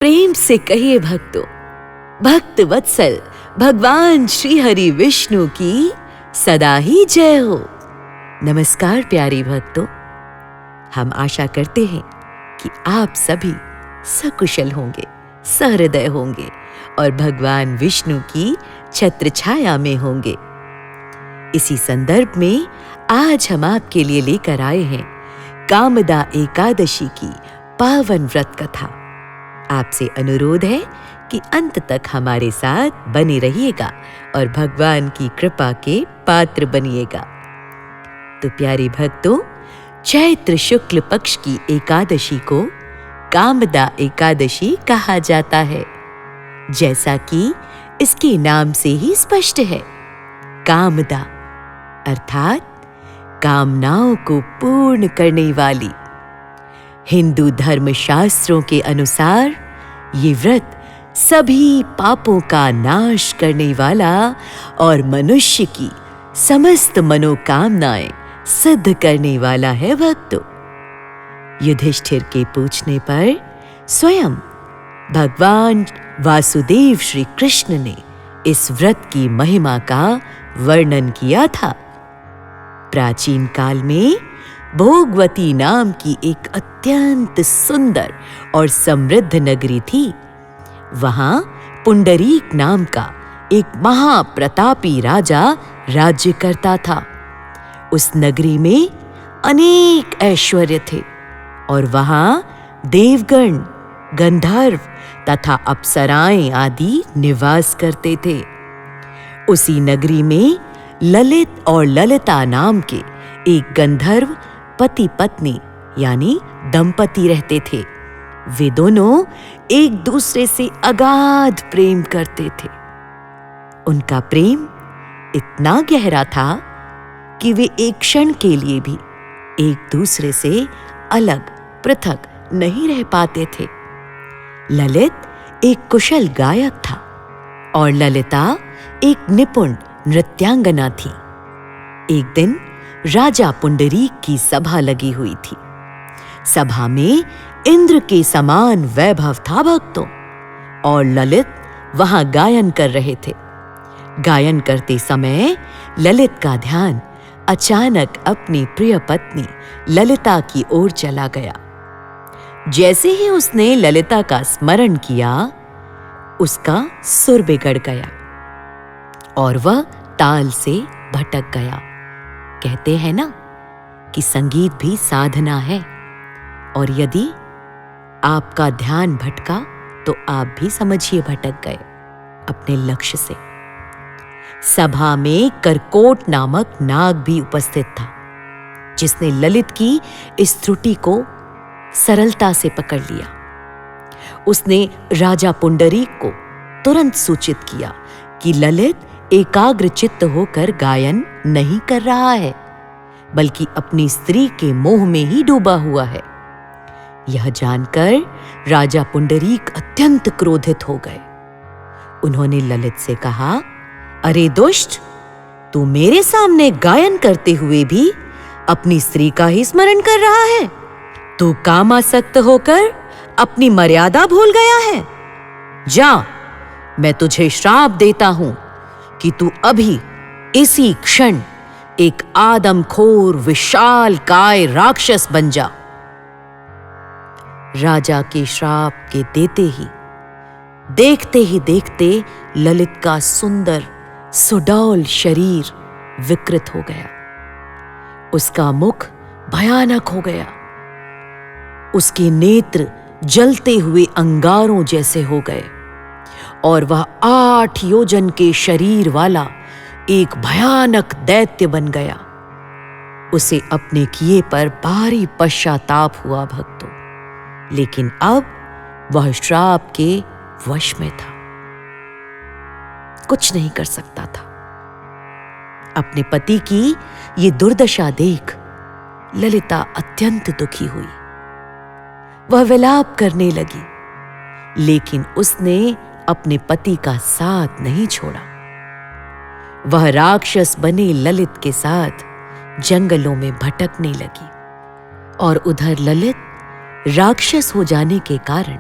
प्रेम से कहिए भक्तों, भक्त वत्सल भगवान श्री हरि विष्णु की सदा ही जय हो। नमस्कार प्यारे भक्तों, हम आशा करते हैं कि आप सभी सकुशल होंगे, सहृदय होंगे और भगवान विष्णु की छत्र छाया में होंगे। इसी संदर्भ में आज हम आपके लिए लेकर आए हैं कामदा एकादशी की पावन व्रत कथा। आपसे अनुरोध है कि अंत तक हमारे साथ बने रहिएगा और भगवान की कृपा के पात्र बनिएगा। तो प्यारे भक्तों, चैत्र शुक्ल पक्ष की एकादशी को कामदा एकादशी कहा जाता है। जैसा कि इसके नाम से ही स्पष्ट है, कामदा अर्थात कामनाओं को पूर्ण करने वाली। हिंदू धर्म शास्त्रों के अनुसार ये व्रत सभी पापों का नाश करने वाला और मनुष्य की समस्त मनोकामनाएं सिद्ध करने वाला है भक्तों। युधिष्ठिर के पूछने पर स्वयं भगवान वासुदेव श्री कृष्ण ने इस व्रत की महिमा का वर्णन किया था। प्राचीन काल में भोगवती नाम की एक अत्यंत सुंदर और समृद्ध नगरी थी। वहां पुंडरीक नाम का एक महाप्रतापी राजा राज्य करता था। उस नगरी में अनेक ऐश्वर्य थे और वहां देवगण, गंधर्व तथा अप्सराएं आदि निवास करते थे। उसी नगरी में ललित और ललिता नाम के एक गंधर्व पति पत्नी यानी दंपति रहते थे। वे दोनों एक दूसरे से अगाध प्रेम करते थे। उनका प्रेम इतना गहरा था कि वे एक क्षण के लिए भी एक दूसरे से अलग पृथक नहीं रह पाते थे। ललित एक कुशल गायक था और ललिता एक निपुण नृत्यांगना थी। एक दिन राजा पुंडरीक की सभा लगी हुई थी। सभा में इंद्र के समान वैभव था भक्तों, और ललित वहां गायन कर रहे थे। गायन करते समय ललित का ध्यान अचानक अपनी प्रिय पत्नी ललिता की ओर चला गया। जैसे ही उसने ललिता का स्मरण किया, उसका सुर बिगड़ गया और वह ताल से भटक गया। कहते हैं ना कि संगीत भी साधना है, और यदि आपका ध्यान भटका तो आप भी समझिए भटक गए अपने लक्ष्य से। सभा में करकोट नामक नाग भी उपस्थित था, जिसने ललित की इस त्रुटि को सरलता से पकड़ लिया। उसने राजा पुंडरीक को तुरंत सूचित किया कि ललित एकाग्र चित्त होकर गायन नहीं कर रहा है, बल्कि अपनी स्त्री के मोह में ही डूबा हुआ है। यह जानकर राजा पुंडरीक अत्यंत क्रोधित हो गए। उन्होंने ललित से कहा, अरे दुष्ट, तू मेरे सामने गायन करते हुए भी अपनी स्त्री का ही स्मरण कर रहा है। तू कामासक्त होकर अपनी मर्यादा भूल गया है। जा, मैं तुझे श्राप देता हूं कि तू अभी इसी क्षण एक आदमखोर विशाल काय राक्षस बन जा। राजा के श्राप के देते ही देखते ललित का सुंदर सुडौल शरीर विकृत हो गया। उसका मुख भयानक हो गया। उसके नेत्र जलते हुए अंगारों जैसे हो गए और वह 8 योजन के शरीर वाला एक भयानक दैत्य बन गया। उसे अपने किए पर भारी पश्चाताप हुआ भक्तों, लेकिन अब वह श्राप के वश में था, कुछ नहीं कर सकता था। अपने पति की ये दुर्दशा देख ललिता अत्यंत दुखी हुई। वह विलाप करने लगी, लेकिन उसने अपने पति का साथ नहीं छोड़ा। वह राक्षस बने ललित के साथ जंगलों में भटकने लगी, और उधर ललित राक्षस हो जाने के कारण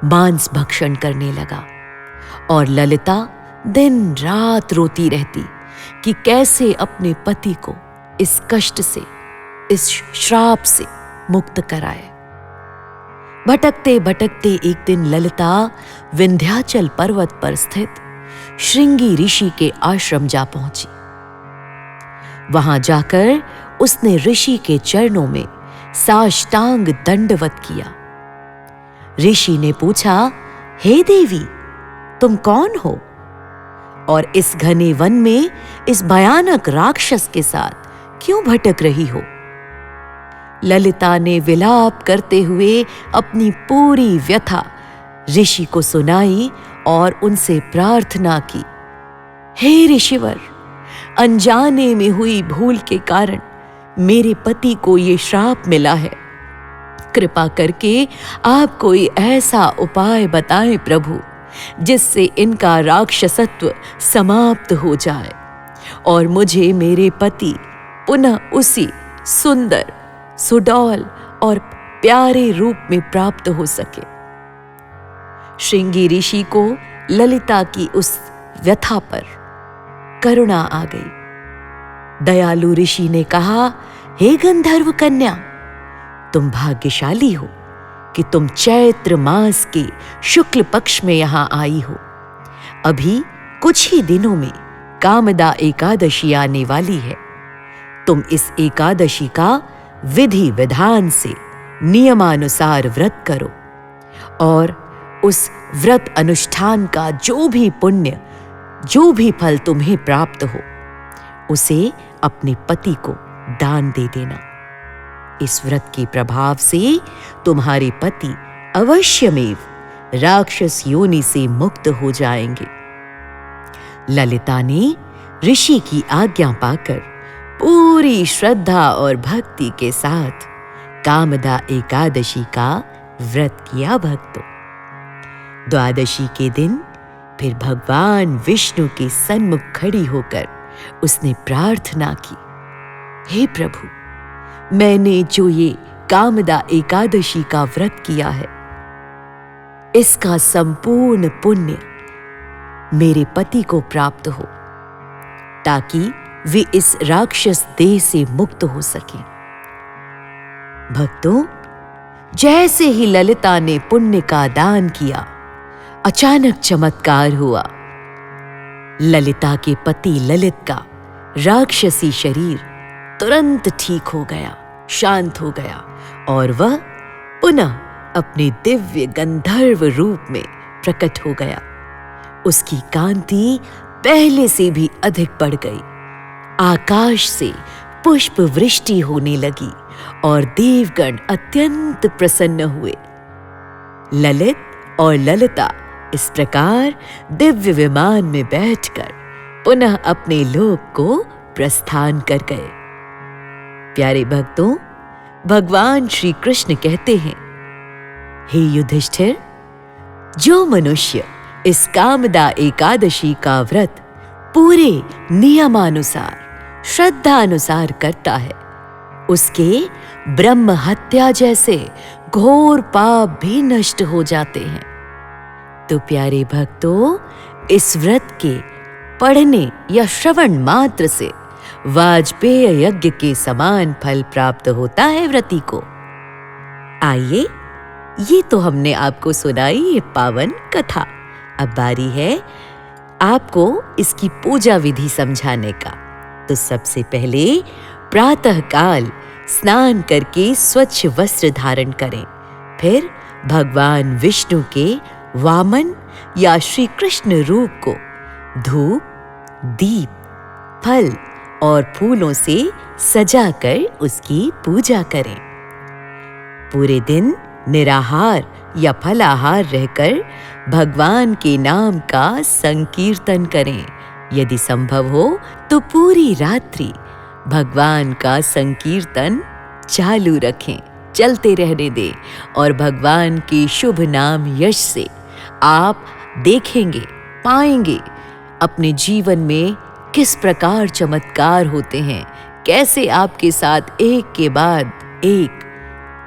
मांस भक्षण करने लगा और ललिता दिन रात रोती रहती कि कैसे अपने पति को इस कष्ट से, इस श्राप से मुक्त कराए। भटकते भटकते एक दिन ललिता विंध्याचल पर्वत पर स्थित श्रृंगी ऋषि के आश्रम जा पहुंची। वहां जाकर उसने ऋषि के चरणों में साष्टांग दंडवत किया। ऋषि ने पूछा, हे देवी, तुम कौन हो और इस घने वन में इस भयानक राक्षस के साथ क्यों भटक रही हो? ललिता ने विलाप करते हुए अपनी पूरी व्यथा ऋषि को सुनाई और उनसे प्रार्थना की, हे ऋषिवर, अनजाने में हुई भूल के कारण मेरे पति को ये श्राप मिला है। कृपा करके आप कोई ऐसा उपाय बताएं प्रभु, जिससे इनका राक्षसत्व समाप्त हो जाए और मुझे मेरे पति पुनः उसी सुंदर, सुडौल और प्यारे रूप में प्राप्त हो सके। श्रृंगी ऋषि को ललिता की उस व्यथा पर करुणा आ गई। दयालु ऋषि ने कहा, हे गंधर्व कन्या, तुम भाग्यशाली हो कि तुम चैत्र मास के शुक्ल पक्ष में यहां आई हो। अभी कुछ ही दिनों में कामदा एकादशी आने वाली है। तुम इस एकादशी का विधि विधान से नियमानुसार व्रत करो और उस व्रत अनुष्ठान का जो भी पुण्य, जो भी फल तुम्हें प्राप्त हो, उसे अपने पति को दान दे देना। इस व्रत के प्रभाव से तुम्हारे पति अवश्यमेव राक्षस योनि से मुक्त हो जाएंगे। ललिता ने ऋषि की आज्ञा पाकर पूरी श्रद्धा और भक्ति के साथ कामदा एकादशी का व्रत किया। भक्तों, द्वादशी के दिन फिर भगवान विष्णु के सन्मुख खड़ी होकर उसने प्रार्थना की, हे प्रभु, मैंने जो ये कामदा एकादशी का व्रत किया है, इसका संपूर्ण पुण्य मेरे पति को प्राप्त हो, ताकि वे इस राक्षस देह से मुक्त हो सके। भक्तों, जैसे ही ललिता ने पुण्य का दान किया, अचानक चमत्कार हुआ। ललिता के पति ललित का राक्षसी शरीर तुरंत ठीक हो गया, शांत हो गया और वह पुनः अपने दिव्य गंधर्व रूप में प्रकट हो गया। उसकी कांति पहले से भी अधिक बढ़ गई। आकाश से पुष्प वृष्टि होने लगी और देवगण अत्यंत प्रसन्न हुए। ललित और ललिता इस प्रकार दिव्य विमान में बैठकर पुनः अपने लोक को प्रस्थान कर गए। प्यारे भक्तों, भगवान श्री कृष्ण कहते हैं, हे युधिष्ठिर, जो मनुष्य इस कामदा एकादशी का व्रत पूरे नियमानुसार, श्रद्धानुसार करता है, उसके ब्रह्म हत्या जैसे घोर पाप भी नष्ट हो जाते हैं। तो प्यारे भक्तों, इस व्रत के पढ़ने या श्रवण मात्र से वाजपेय यज्ञ के समान फल प्राप्त होता है व्रती को। आइए, ये तो हमने आपको सुनाई ये पावन कथा। अब बारी है आपको इसकी पूजा विधि समझाने का। तो सबसे पहले प्रातःकाल स्नान करके स्वच्छ वस्त्र धारण करें। फिर भगवान विष्णु के वामन या श्री कृष्ण रूप को धूप, दीप, फल और फूलों से सजाकर उसकी पूजा करें। पूरे दिन निराहार या फलाहार रहकर भगवान के नाम का संकीर्तन करें। यदि संभव हो तो पूरी रात्रि भगवान का संकीर्तन चालू रखें, चलते रहने दें और भगवान के शुभ नाम यश से आप देखेंगे, पाएंगे अपने जीवन में किस प्रकार चमत्कार होते हैं, कैसे आपके साथ एक के बाद एक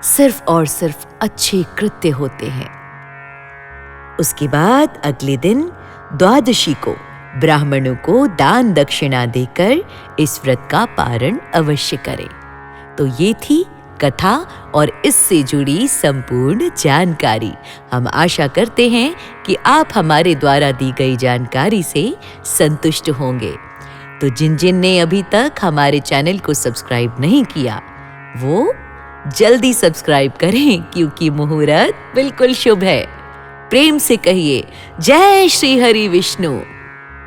सिर्फ और सिर्फ अच्छे कृत्य होते हैं। उसके बाद अगले दिन द्वादशी को ब्राह्मणों को दान दक्षिणा देकर इस व्रत का पारण अवश्य करें। तो ये थी कथा और इससे जुड़ी संपूर्ण जानकारी। हम आशा करते हैं कि आप हमारे द्वारा दी गई जानकारी से संतुष्ट होंगे। तो जिन जिन ने अभी तक हमारे चैनल को सब्सक्राइब नहीं किया, वो जल्दी सब्सक्राइब करें, क्योंकि मुहूर्त बिल्कुल शुभ है। प्रेम से कहिए जय श्री हरि विष्णु।